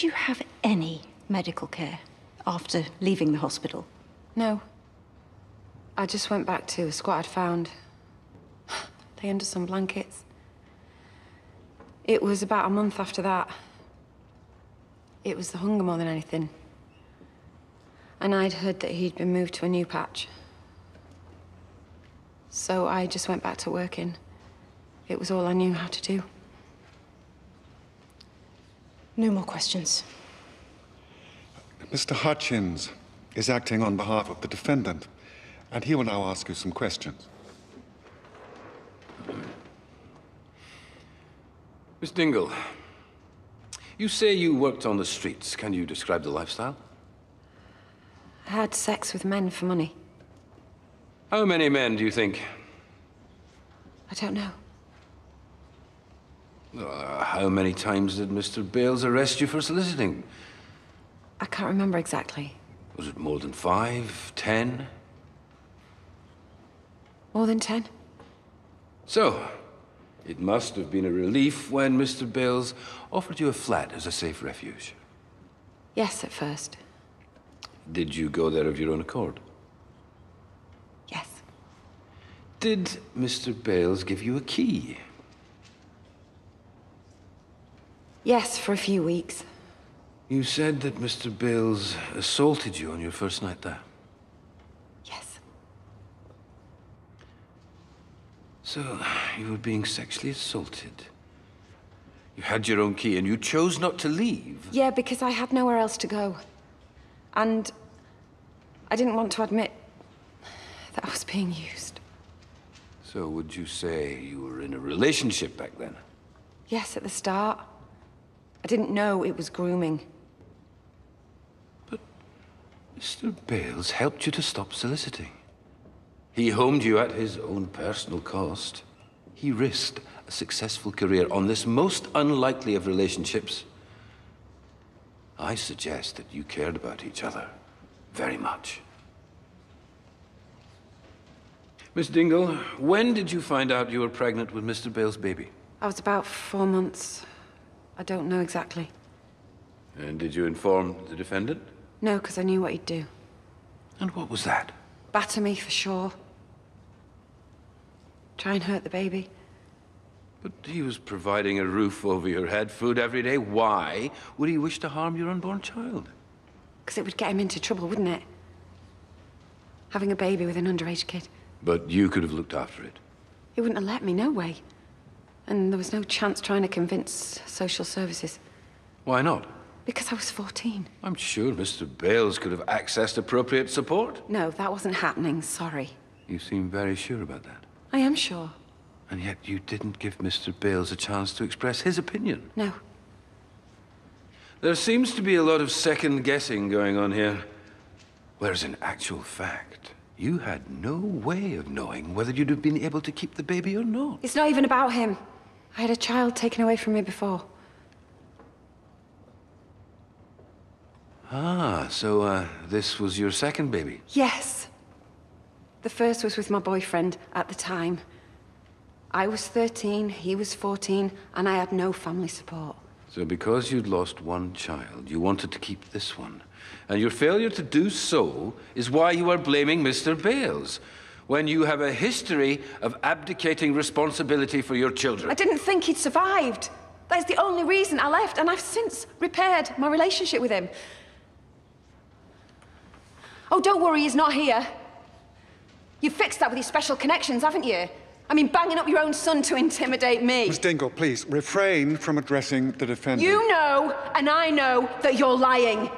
you have any medical care after leaving the hospital? No. I just went back to a squat I'd found. Lay under some blankets. It was about a month after that. It was the hunger more than anything. And I'd heard that he'd been moved to a new patch. So I just went back to working. It was all I knew how to do. No more questions. Mr. Hutchins is acting on behalf of the defendant, and he will now ask you some questions. Miss Dingle, you say you worked on the streets. Can you describe the lifestyle? I had sex with men for money. How many men do you think? I don't know. How many times did Mr. Bales arrest you for soliciting? I can't remember exactly. Was it more than 5, 10? More than 10? So, it must have been a relief when Mr. Bales offered you a flat as a safe refuge. Yes, at first. Did you go there of your own accord? Yes. Did Mr. Bales give you a key? Yes, for a few weeks. You said that Mr. Bales assaulted you on your first night there. Yes. So, you were being sexually assaulted. You had your own key and you chose not to leave. Yeah, because I had nowhere else to go. And I didn't want to admit that I was being used. So would you say you were in a relationship back then? Yes, at the start. I didn't know it was grooming. But Mr. Bales helped you to stop soliciting. He homed you at his own personal cost. He risked a successful career on this most unlikely of relationships. I suggest that you cared about each other very much. Miss Dingle, when did you find out you were pregnant with Mr. Bale's baby? I was about 4 months. I don't know exactly. And did you inform the defendant? No, because I knew what he'd do. And what was that? Batter me, for sure. Try and hurt the baby. But he was providing a roof over your head, food every day. Why would he wish to harm your unborn child? Because it would get him into trouble, wouldn't it? Having a baby with an underage kid. But you could have looked after it. He wouldn't have let me, no way. And there was no chance trying to convince social services. Why not? Because I was 14. I'm sure Mr. Bales could have accessed appropriate support. No, that wasn't happening, sorry. You seem very sure about that. I am sure. And yet you didn't give Mr. Bales a chance to express his opinion. No. There seems to be a lot of second-guessing going on here. Whereas in actual fact, you had no way of knowing whether you'd have been able to keep the baby or not. It's not even about him. I had a child taken away from me before. Ah, so this was your second baby? Yes. The first was with my boyfriend at the time. I was 13, he was 14, and I had no family support. So because you'd lost one child, you wanted to keep this one. And your failure to do so is why you are blaming Mr. Bales, when you have a history of abdicating responsibility for your children. I didn't think he'd survived. That is the only reason I left, and I've since repaired my relationship with him. Oh, don't worry, he's not here. You've fixed that with your special connections, haven't you? I mean, banging up your own son to intimidate me. Miss Dingle, please, refrain from addressing the defendant. You know, and I know, that you're lying.